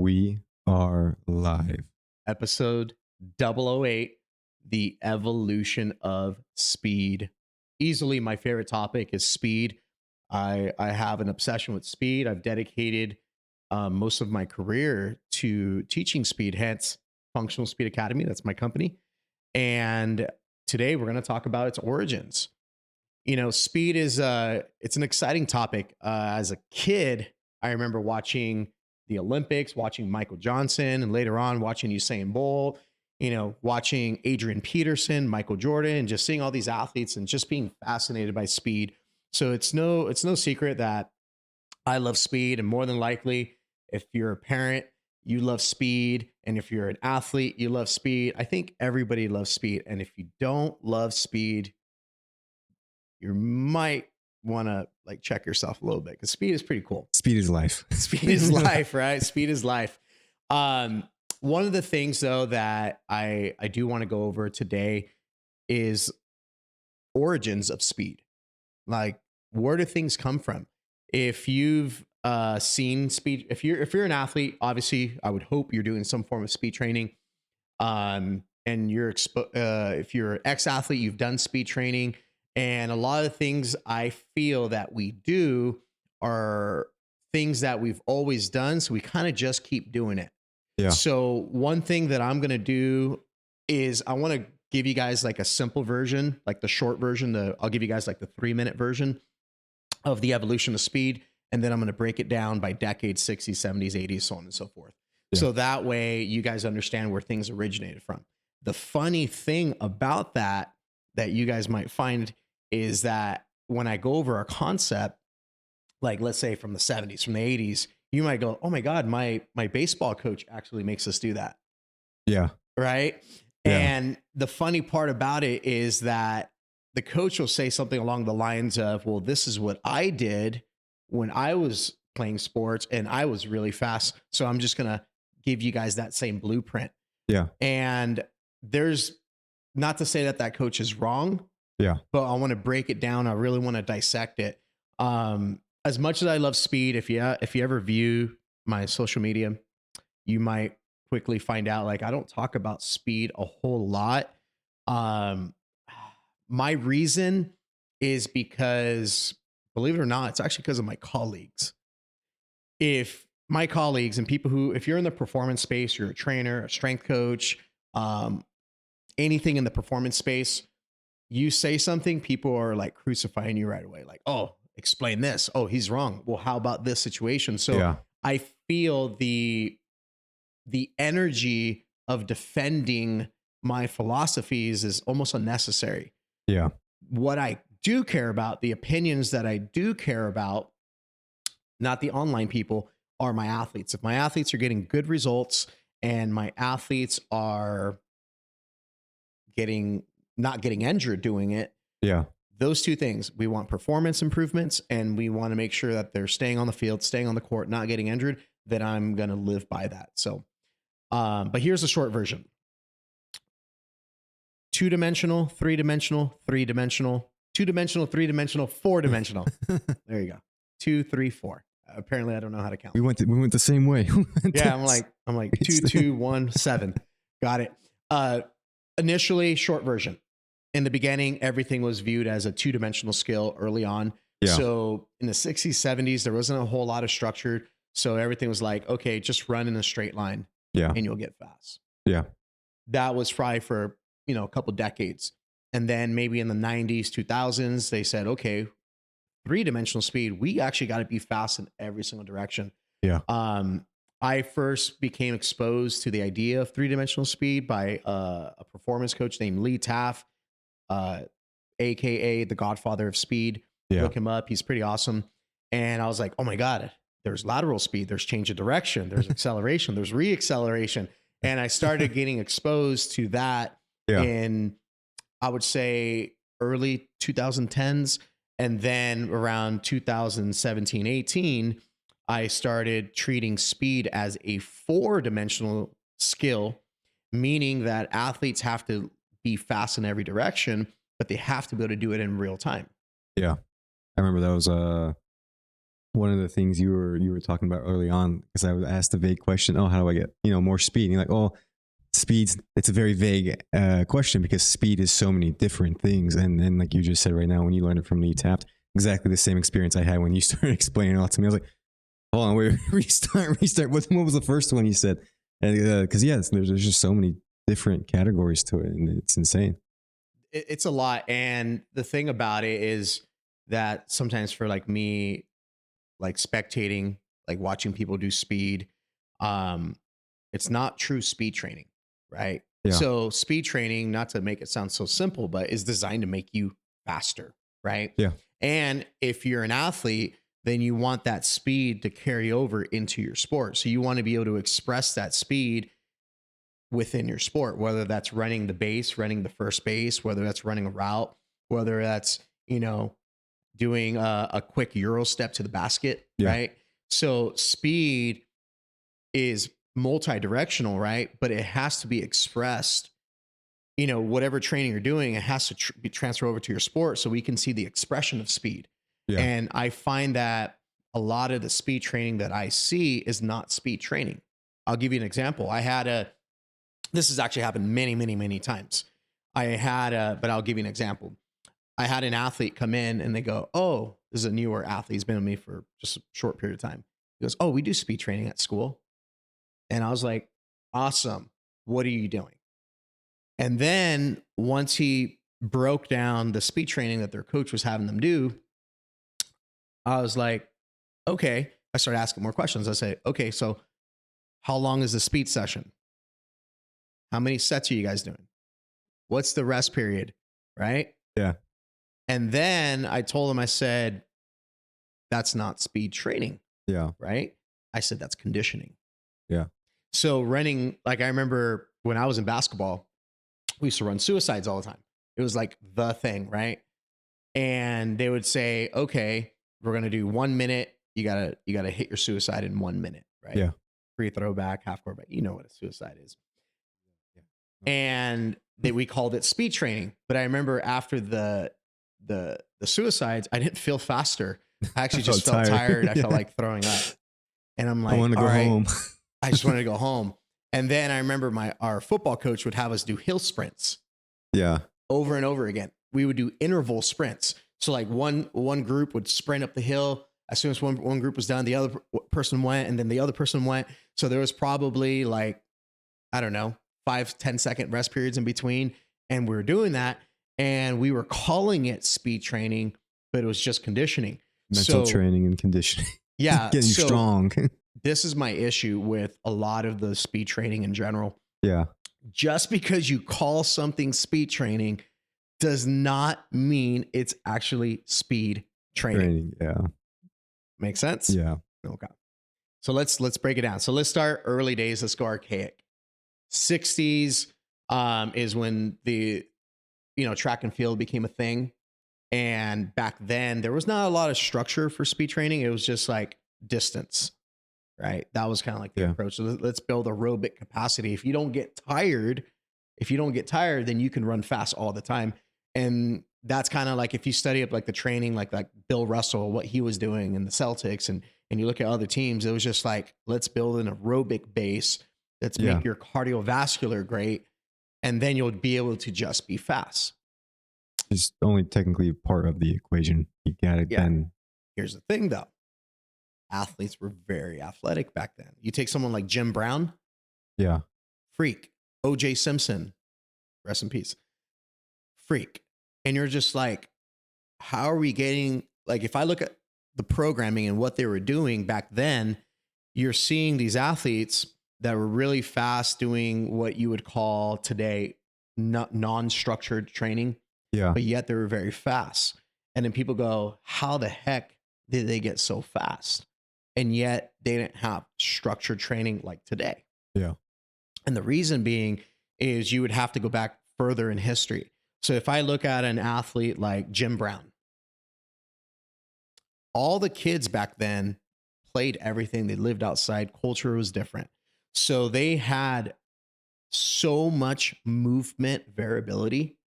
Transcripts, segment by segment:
We are live. Episode 008, the evolution of speed. Easily my favorite topic is speed. I have an obsession with speed. I've dedicated most of my career to teaching speed, hence Functional Speed Academy. That's my company. And today we're going to talk about its origins. You know, speed is it's an exciting topic. As a kid, I remember watching the Olympics, watching Michael Johnson, and later on watching Usain Bolt, you know, watching Adrian Peterson, Michael Jordan, and just seeing all these athletes and just being fascinated by speed. So it's no secret that I love speed, and more than likely, if you're a parent, you love speed, and if you're an athlete, you love speed. I think everybody loves speed, and if you don't love speed, you might want to like check yourself a little bit, because speed is pretty cool. Speed is life. Speed is life, right? Speed is life. One of the things though that I do want to go over today is origins of speed. Like, where do things come from? If you've seen speed, if you're an athlete, obviously I would hope you're doing some form of speed training. And if you're an ex-athlete, you've done speed training. And a lot of things I feel that we do are things that we've always done. So we kind of just keep doing it. Yeah. So one thing that I'm going to do is I want to give you guys like a simple version, like the short version. I'll give you guys like the 3-minute version of the evolution of speed. And then I'm going to break it down by decades, 60s, 70s, 80s, so on and so forth. Yeah. So that way you guys understand where things originated from. The funny thing about that you guys might find is that when I go over a concept, like let's say from the 70s, from the 80s, you might go, oh my God, my baseball coach actually makes us do that. Yeah. Right. Yeah. And the funny part about it is that the coach will say something along the lines of, well, this is what I did when I was playing sports and I was really fast. So I'm just going to give you guys that same blueprint. Yeah. And there's not to say that coach is wrong. Yeah. But I want to break it down. I really want to dissect it. As much as I love speed, if you ever view my social media, you might quickly find out like I don't talk about speed a whole lot. My reason is because, believe it or not, it's actually because of my colleagues. If my colleagues and people if you're in the performance space, you're a trainer, a strength coach, anything in the performance space, you say something, people are like crucifying you right away. Like, oh, explain this. Oh, he's wrong. Well, how about this situation? So yeah. I feel the energy of defending my philosophies is almost unnecessary. Yeah. What I do care about, the opinions that I do care about, not the online people, are my athletes. If my athletes are getting good results and my athletes are not getting injured doing it. Yeah. Those two things. We want performance improvements and we want to make sure that they're staying on the field, staying on the court, not getting injured. Then I'm going to live by that. So, but here's the short version. 2-dimensional, 3-dimensional, 3-dimensional, 2-dimensional, 3-dimensional, 4-dimensional. There you go. 2, 3, 4. Apparently I don't know how to count. We went the same way. Yeah. I'm like 2, 2, 1, 7. Got it. Initially, short version. In the beginning, everything was viewed as a 2-dimensional skill early on. Yeah. So in the 60s, 70s, there wasn't a whole lot of structure. So everything was like, okay, just run in a straight line. Yeah. And you'll get fast. Yeah. That was probably for, a couple decades. And then maybe in the 90s, 2000s, they said, okay, 3-dimensional speed, we actually got to be fast in every single direction. Yeah. I first became exposed to the idea of 3-dimensional speed by a performance coach named Lee Taff, AKA the Godfather of Speed. Yeah. Look him up. He's pretty awesome. And I was like, oh my God, there's lateral speed, there's change of direction, there's acceleration, there's re-acceleration. And I started getting exposed to that in, I would say, early 2010s. And then around 2017, 18, I started treating speed as a 4-dimensional skill, meaning that athletes have to be fast in every direction, but they have to be able to do it in real time. Yeah. I remember that was one of the things you were talking about early on, because I was asked a vague question. Oh, how do I get more speed? And you're like, oh, speed's it's a very vague question because speed is so many different things. And then like you just said right now, when you learned it from me, tapped exactly the same experience I had when you started explaining it all to me. I was like, hold on, wait, restart. What was the first one you said? Because there's just so many different categories to it, and it's insane. It's a lot. And the thing about it is that sometimes for like me, like spectating, like watching people do speed, um, it's not true speed training, right? Yeah. So speed training, not to make it sound so simple, but is designed to make you faster, right? Yeah. And if you're an athlete, then you want that speed to carry over into your sport. So you want to be able to express that speed within your sport, whether that's running the base, running the first base, whether that's running a route, whether that's, doing a quick Euro step to the basket, Yeah. right? So speed is multi-directional, right? But it has to be expressed, whatever training you're doing, it has to be transfer over to your sport so we can see the expression of speed. Yeah. And I find that a lot of the speed training that I see is not speed training. I'll give you an example. This has actually happened many, many, many times. But I'll give you an example. I had an athlete come in and they go, oh, this is a newer athlete. He's been with me for just a short period of time. He goes, oh, we do speed training at school. And I was like, awesome. What are you doing? And then once he broke down the speed training that their coach was having them do, I was like, okay. I started asking more questions. I say, okay, so how long is the speed session? How many sets are you guys doing? What's the rest period? Right? Yeah. And then I told him, I said, that's not speed training. Yeah. Right? I said, that's conditioning. Yeah. So running, like I remember when I was in basketball, we used to run suicides all the time. It was like the thing, right? And they would say, okay, we're going to do 1 minute. You gotta hit your suicide in 1 minute, right? Yeah. Free throw back, half court back. You know what a suicide is. Yeah. And we called it speed training. But I remember after the suicides, I didn't feel faster. I actually just felt tired. I felt like throwing up. And I'm like, I want to go home. I just wanted to go home. And then I remember our football coach would have us do hill sprints. Yeah. Over and over again. We would do interval sprints. So like one group would sprint up the hill. As soon as one group was done, the other person went, and then the other person went. So there was probably like, I don't know, 5-10 second rest periods in between. And we were doing that. And we were calling it speed training, but it was just conditioning. Mental training and conditioning. Yeah. Getting strong. This is my issue with a lot of the speed training in general. Yeah. Just because you call something speed training does not mean it's actually speed training. Yeah. Make sense? Yeah. Okay. So let's break it down. So let's start early days. Let's go archaic. 60s is when the track and field became a thing. And back then there was not a lot of structure for speed training. It was just like distance, right? That was kind of like the approach. So let's build aerobic capacity. If you don't get tired, then you can run fast all the time. And that's kind of like, if you study up like the training, like Bill Russell, what he was doing in the Celtics, and you look at other teams, it was just like, let's build an aerobic base. Let's make your cardiovascular great. And then you'll be able to just be fast. It's only technically part of the equation. You got it. Then here's the thing though. Athletes were very athletic back then. You take someone like Jim Brown. Yeah. Freak. O.J. Simpson. Rest in peace. Freak. And you're just like, how are we getting, like, if I look at the programming and what they were doing back then, you're seeing these athletes that were really fast doing what you would call today non-structured training. Yeah. But yet they were very fast. And then people go, how the heck did they get so fast? And yet they didn't have structured training like today. Yeah. And the reason being is you would have to go back further in history. So if I look at an athlete like Jim Brown, all the kids back then played everything. They lived outside. Culture was different. So they had so much movement variability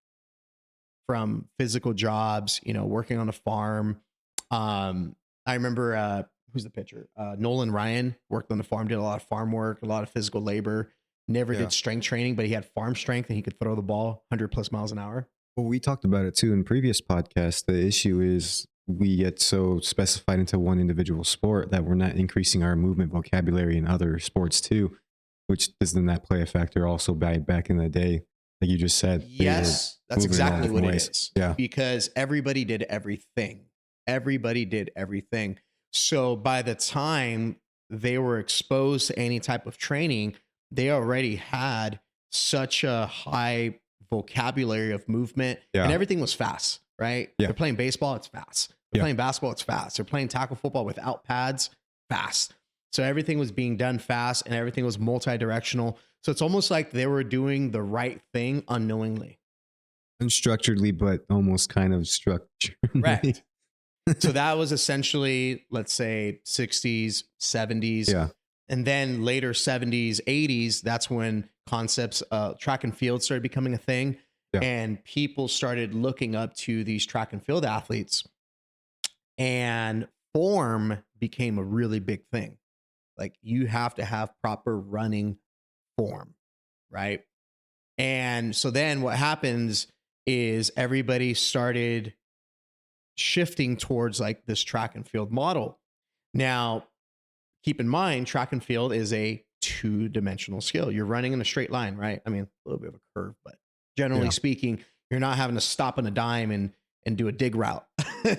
from physical jobs, working on a farm. I remember who's the pitcher? Nolan Ryan worked on the farm, did a lot of farm work, a lot of physical labor, never Yeah. did strength training, but he had farm strength and he could throw the ball 100 plus miles an hour. Well, we talked about it too in previous podcasts. The issue is we get so specified into one individual sport that we're not increasing our movement vocabulary in other sports too, which doesn't that play a factor also back in the day, like you just said? Yes, that's moving in all exactly what different it ways. is. Yeah. Because everybody did everything. Everybody did everything. So by the time they were exposed to any type of training, they already had such a high vocabulary of movement, Yeah. and everything was fast, right? Yeah. They're playing baseball, it's fast. They're Yeah. playing basketball, it's fast. They're playing tackle football without pads, fast. So everything was being done fast and everything was multi-directional. So it's almost like they were doing the right thing unknowingly. Unstructuredly, but almost kind of structured. Correct. So that was essentially, let's say, 60s, 70s. Yeah. And then later 70s, 80s, that's when concepts, track and field started becoming a thing. Yeah. And people started looking up to these track and field athletes. And form became a really big thing. Like you have to have proper running form, right? And so then what happens is everybody started shifting towards like this track and field model. Now, keep in mind, track and field is a two-dimensional skill. You're running in a straight line, right? I mean, a little bit of a curve, but generally speaking, you're not having to stop on a dime and do a dig route.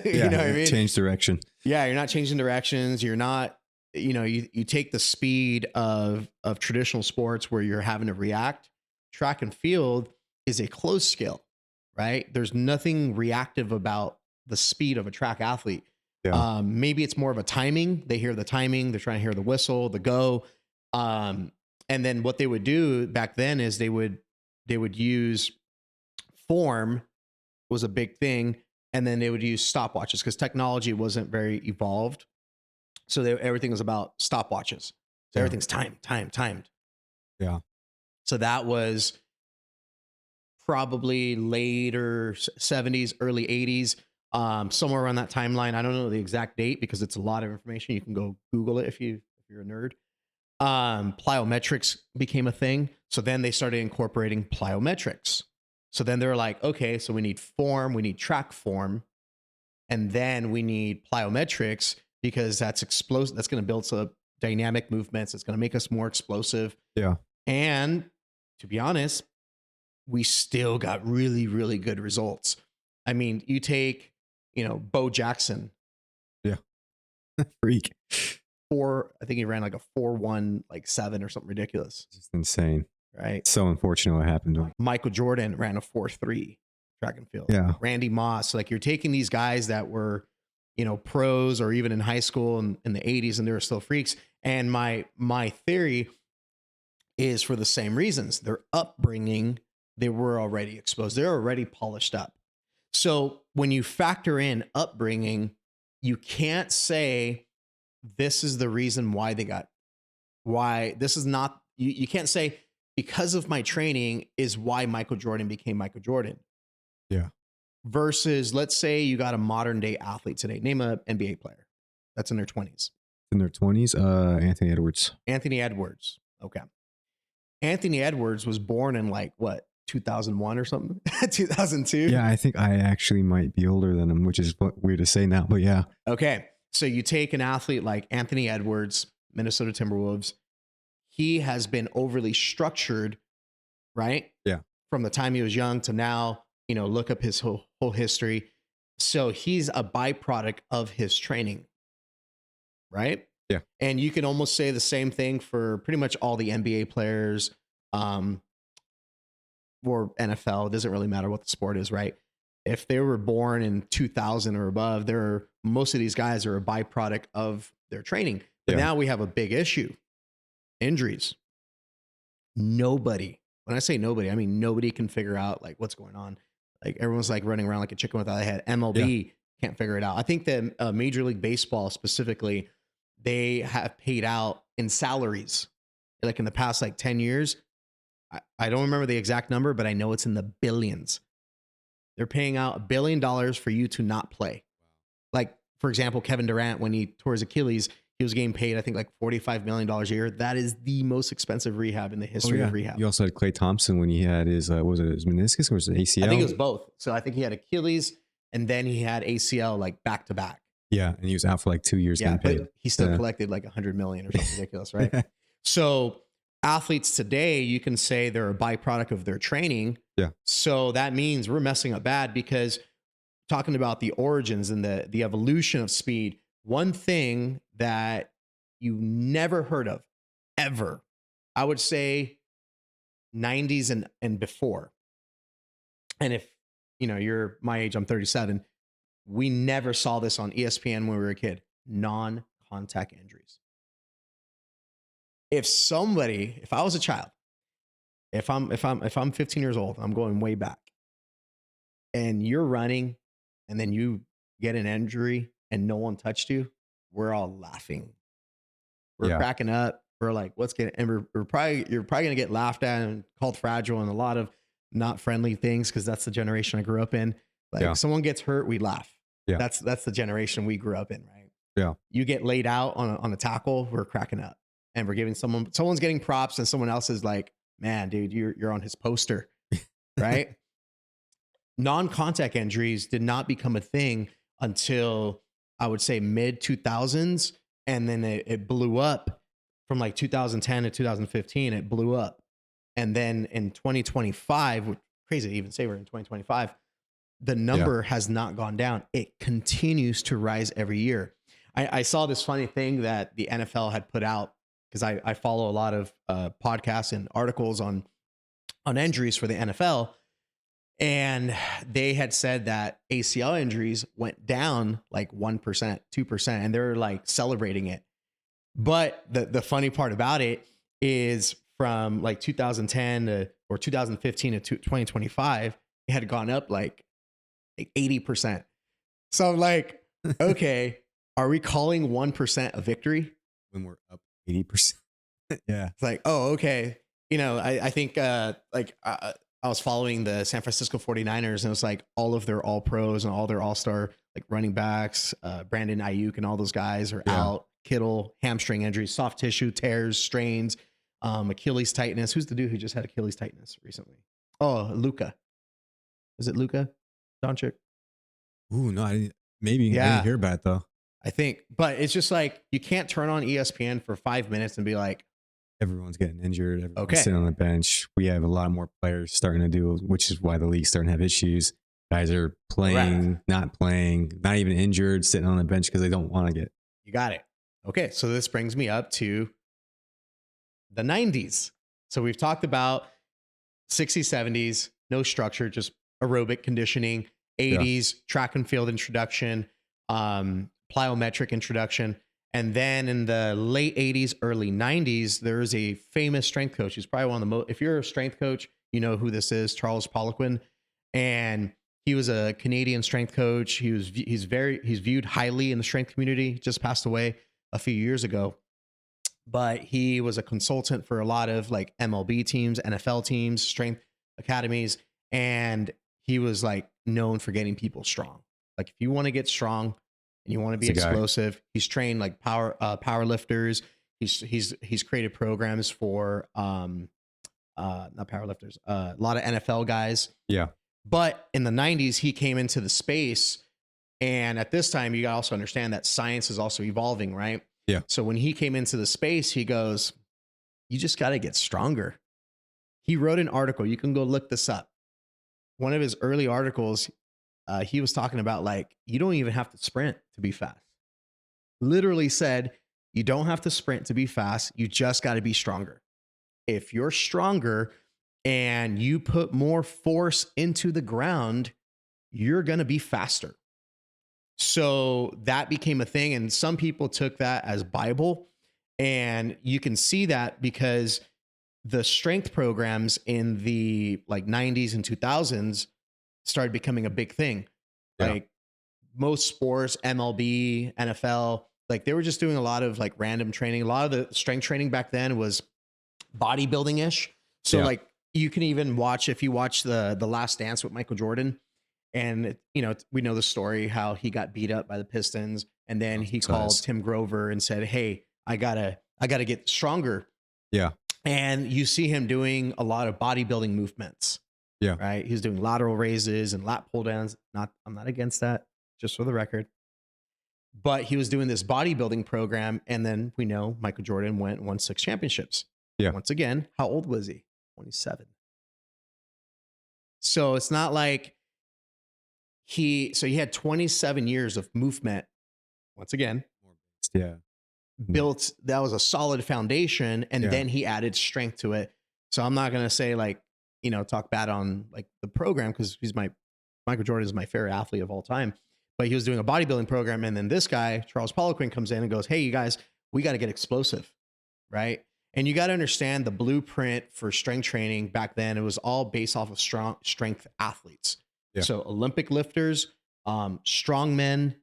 You know what I mean? Change direction. Yeah, you're not changing directions. You're not, you take the speed of traditional sports where you're having to react. Track and field is a closed skill, right? There's nothing reactive about the speed of a track athlete. Yeah. Maybe it's more of a timing. They hear the timing. They're trying to hear the whistle, the go. And then what they would do back then is they would use form was a big thing. And then they would use stopwatches because technology wasn't very evolved. So everything was about stopwatches. So Yeah. everything's timed. Yeah. So that was probably later 70s, early 80s, somewhere around that timeline. I don't know the exact date because it's a lot of information. You can go Google it if you're a nerd. Plyometrics became a thing. So then they started incorporating plyometrics. So then they're like, okay, so we need form, we need track form, and then we need plyometrics because that's explosive. That's going to build some dynamic movements. It's going to make us more explosive. Yeah. And to be honest, we still got really, really good results. I mean, you take, Bo Jackson. Yeah. Freak. I think he ran like a 4.1, like 7 or something ridiculous. Just insane. Right. So unfortunate what happened to him. Michael Jordan ran a 4.3 track and field. Yeah. Randy Moss. Like you're taking these guys that were, pros or even in high school in the 80s and they were still freaks. And my theory is for the same reasons. Their upbringing, they were already exposed. They're already polished up. So when you factor in upbringing, you can't say this is the reason why this is not, you can't say because of my training is why Michael Jordan became Michael Jordan. Yeah. Versus, let's say you got a modern day athlete today. Name an NBA player that's in their 20s. In their 20s, Anthony Edwards. Anthony Edwards. Okay. Anthony Edwards was born in 2001 or something? 2002? Yeah, I think I actually might be older than him, which is weird to say now, but yeah. Okay. So you take an athlete like Anthony Edwards, Minnesota Timberwolves. He has been overly structured, right? Yeah. From the time he was young to now, look up his whole history. So he's a byproduct of his training, right? Yeah. And you can almost say the same thing for pretty much all the NBA players, or NFL. It doesn't really matter what the sport is, right? If they were born in 2000 or above, most of these guys are a byproduct of their training. But now we have a big issue. Injuries. Nobody, when I say nobody, I mean nobody can figure out what's going on. Like everyone's running around like a chicken without a head. MLB can't figure it out. I think that Major League Baseball specifically, they have paid out in salaries in the past 10 years. I don't remember the exact number, but I know it's in the billions. They're paying out $1 billion for you to not play. Like, for example, Kevin Durant, when he tore his Achilles, He was getting paid, I think, like $45 million a year. That is the most expensive rehab in the history of rehab. You also had Klay Thompson when he had his, was it his meniscus or was it ACL? I think it was both. So I think he had Achilles and then he had ACL like back to back. Yeah, and he was out for like 2 years getting paid. But he still collected like $100 million or something ridiculous, right? So athletes today, you can say they're a byproduct of their training. Yeah. So that means we're messing up bad, because talking about the origins and the evolution of speed, one thing that you never heard of ever, I would say 90s and before. And if you're my age, I'm 37. We never saw this on ESPN when we were a kid. Non-contact injuries. If I was a child, if I'm 15 years old, I'm going way back, and you're running, and then you get an injury and no one touched you, we're all laughing. We're cracking up. We're like, and you're probably gonna get laughed at and called fragile and a lot of not friendly things, because that's the generation I grew up in. Like if someone gets hurt, we laugh. Yeah. That's the generation we grew up in, right? Yeah. You get laid out on a tackle, we're cracking up. And we're giving someone's getting props, and someone else is like, man, dude, you're on his poster. Right? Non-contact injuries did not become a thing until I would say mid 2000s. And then it blew up from like 2010 to 2015. It blew up. And then in 2025, crazy to even say we're in 2025, the number has not gone down. It continues to rise every year. I saw this funny thing that the NFL had put out, because I follow a lot of podcasts and articles on injuries for the NFL. And they had said that ACL injuries went down like 1%, 2%, and they're like celebrating it. But the funny part about it is from like 2010 or 2015 to 2025, it had gone up like 80%. So I'm like, okay, are we calling 1% a victory when we're up 80%? Yeah. It's like, oh, okay. I think I was following the San Francisco 49ers, and it was like all of their all pros and all their all-star like running backs, Brandon Ayuk and all those guys are out. Kittle, hamstring injuries, soft tissue tears, strains, Achilles tightness. Who's the dude who just had Achilles tightness recently? Oh, Luka. Is it Luka Doncic? Ooh, no, I didn't hear about it though. I think, but it's just like, you can't turn on ESPN for 5 minutes and be like, everyone's getting injured. Everyone's sitting on the bench. We have a lot more players starting to do, which is why the league's starting to have issues. Guys are playing, not playing, not even injured, sitting on the bench because they don't want to get. You got it. Okay. So this brings me up to the 90s. So we've talked about 60s, 70s, no structure, just aerobic conditioning, 80s, track and field introduction, plyometric introduction. And then in the late 80s, early 90s, there's a famous strength coach. He's probably one of the most, if you're a strength coach, you know who this is, Charles Poliquin. And he was a Canadian strength coach. He's viewed highly in the strength community, just passed away a few years ago. But he was a consultant for a lot of like MLB teams, NFL teams, strength academies. And he was like known for getting people strong. Like if you want to get strong, and you want to be explosive, he's trained like power lifters. He's created programs for not power lifters, a lot of NFL guys. Yeah. But in the 90s, he came into the space, and at this time, you got to also understand that science is also evolving, right? Yeah. So when he came into the space, he goes, "You just got to get stronger." He wrote an article. You can go look this up. One of his early articles. He was talking about like, you don't even have to sprint to be fast. Literally said, you don't have to sprint to be fast. You just got to be stronger. If you're stronger and you put more force into the ground, you're going to be faster. So that became a thing. And some people took that as Bible. And you can see that because the strength programs in the like 90s and 2000s started becoming a big thing. Like most sports, MLB, NFL, like they were just doing a lot of like random training. A lot of the strength training back then was bodybuilding-ish. So like you can even watch, if you watch the Last Dance with Michael Jordan, and we know the story how he got beat up by the Pistons And then he called Tim Grover and said, hey, I gotta get stronger. Yeah. And you see him doing a lot of bodybuilding movements. Yeah. Right. He's doing lateral raises and lat pull downs. I'm not against that, just for the record. But he was doing this bodybuilding program. And then we know Michael Jordan went and won 6 championships. Yeah. Once again, how old was he? 27. So it's not like he had 27 years of movement. Once again, yeah, built, that was a solid foundation. And then he added strength to it. So I'm not going to say like, talk bad on like the program, because Michael Jordan is my favorite athlete of all time, but he was doing a bodybuilding program. And then this guy, Charles Poliquin, comes in and goes, hey, you guys, we got to get explosive. Right. And you got to understand the blueprint for strength training back then. It was all based off of strength athletes. Yeah. So Olympic lifters, strongmen,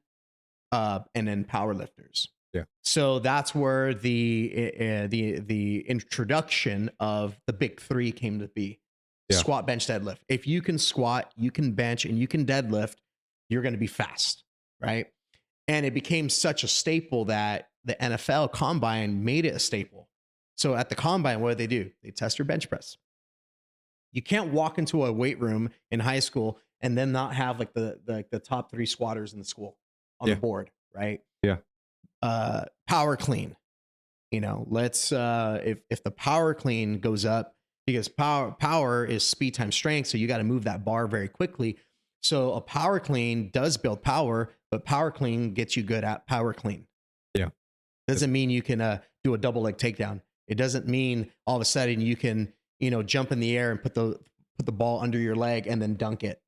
and then power lifters. Yeah. So that's where the introduction of the big 3 came to be. Yeah. Squat, bench, deadlift. If you can squat, you can bench, and you can deadlift, you're going to be fast, right? And it became such a staple that the NFL Combine made it a staple. So at the Combine, what do? They test your bench press. You can't walk into a weight room in high school and then not have like the top 3 squatters in the school on the board, right? Yeah. Power clean. Let's if the power clean goes up, because power is speed times strength, so you got to move that bar very quickly. So a power clean does build power, but power clean gets you good at power clean. Yeah. Doesn't mean you can do a double leg takedown. It doesn't mean all of a sudden you can, jump in the air and put the ball under your leg and then dunk it.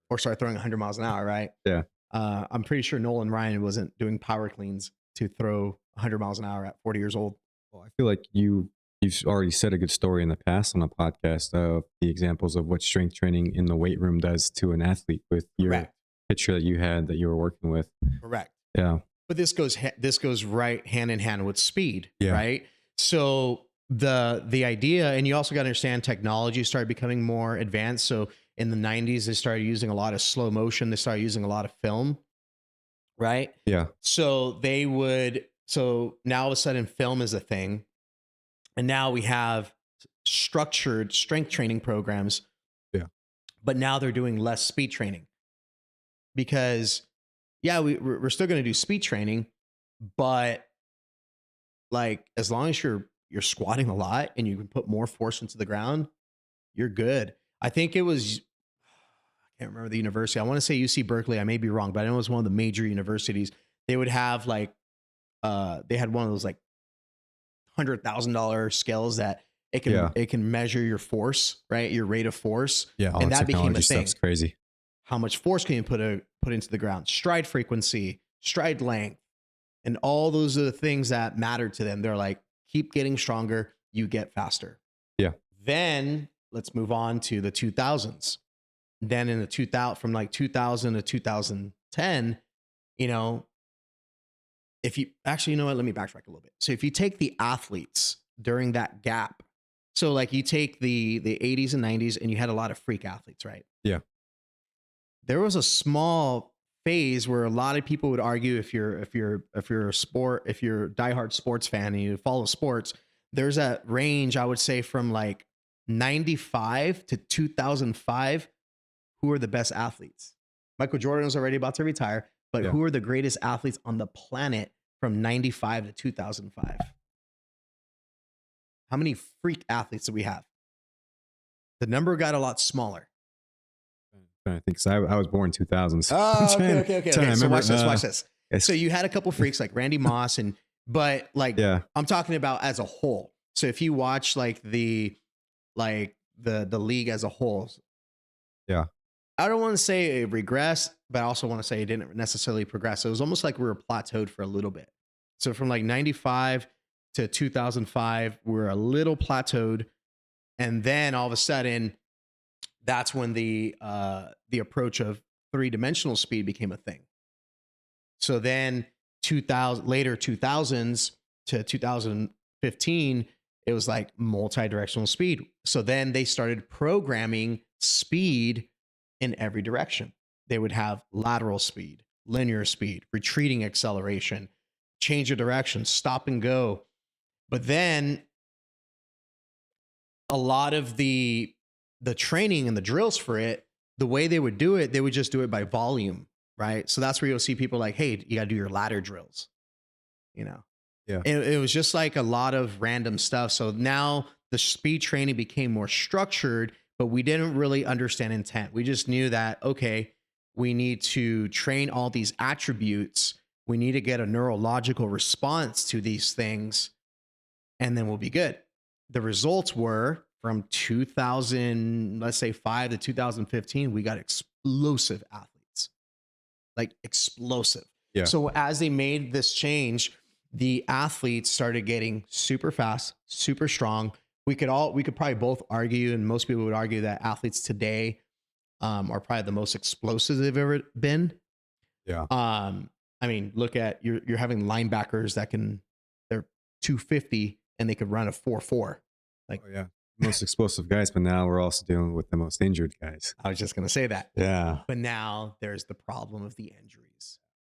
Or start throwing 100 miles an hour, right? Yeah. I'm pretty sure Nolan Ryan wasn't doing power cleans to throw 100 miles an hour at 40 years old. Well, I feel like you've already said a good story in the past on a podcast of the examples of what strength training in the weight room does to an athlete with your picture that you had that you were working with. Correct. Yeah. But this goes right hand in hand with speed, right? So the idea, and you also got to understand technology started becoming more advanced. So in the 90s, they started using a lot of slow motion. They started using a lot of film, right? Yeah. So now all of a sudden film is a thing. And now we have structured strength training programs. Yeah. But now they're doing less speed training because we're still going to do speed training, but like, as long as you're squatting a lot and you can put more force into the ground, you're good. I think it was, I can't remember the university. I want to say UC Berkeley. I may be wrong, but I know it was one of the major universities. They would have like, they had one of those like $100,000 scales that it can measure your force, right? Your rate of force. Yeah. And that became a thing. Stuff's crazy. How much force can you put into the ground? Stride frequency, stride length, and all those are the things that matter to them. They're like, keep getting stronger, you get faster. Yeah. Then let's move on to the 2000s. Then in the from like 2000 to 2010, if you actually, let me backtrack a little bit. So if you take the athletes during that gap, so like you take the 80s and 90s and you had a lot of freak athletes, right? Yeah. There was a small phase where a lot of people would argue if you're a diehard sports fan and you follow sports, there's a range, I would say, from like 95 to 2005. Who are the best athletes? Michael Jordan was already about to retire, but who are the greatest athletes on the planet from 95 to 2005? How many freak athletes do we have? The number got a lot smaller. I think so. I was born 2000s. Oh, okay. So watch this. So you had a couple freaks like Randy Moss but I'm talking about as a whole. So if you watch like the league as a whole. Yeah. I don't want to say it regressed, but I also want to say it didn't necessarily progress. So it was almost like we were plateaued for a little bit. So from like 95 to 2005, we're a little plateaued. And then all of a sudden, that's when the approach of 3-dimensional speed became a thing. So then later 2000s to 2015, it was like multi-directional speed. So then they started programming speed in every direction. They would have lateral speed, linear speed, retreating acceleration, change of direction, stop and go. But then a lot of the training and the drills for it, the way they would do it, they would just do it by volume, right? So that's where you'll see people like, hey, you got to do your ladder drills, you know? Yeah. It was just like a lot of random stuff. So now the speed training became more structured, but we didn't really understand intent. We just knew that, okay, we need to train all these attributes. We need to get a neurological response to these things, and then we'll be good. The results were from 2000, let's say 5 to 2015, we got explosive athletes, like explosive. Yeah. So as they made this change, the athletes started getting super fast, super strong. We could probably both argue, and most people would argue that athletes today are probably the most explosive they've ever been. Yeah. I mean, look at you're having linebackers they're 250 and they could run a 4.4. Like, oh, yeah, most explosive guys, but now we're also dealing with the most injured guys. I was just gonna say that. Yeah. But now there's the problem of the injuries.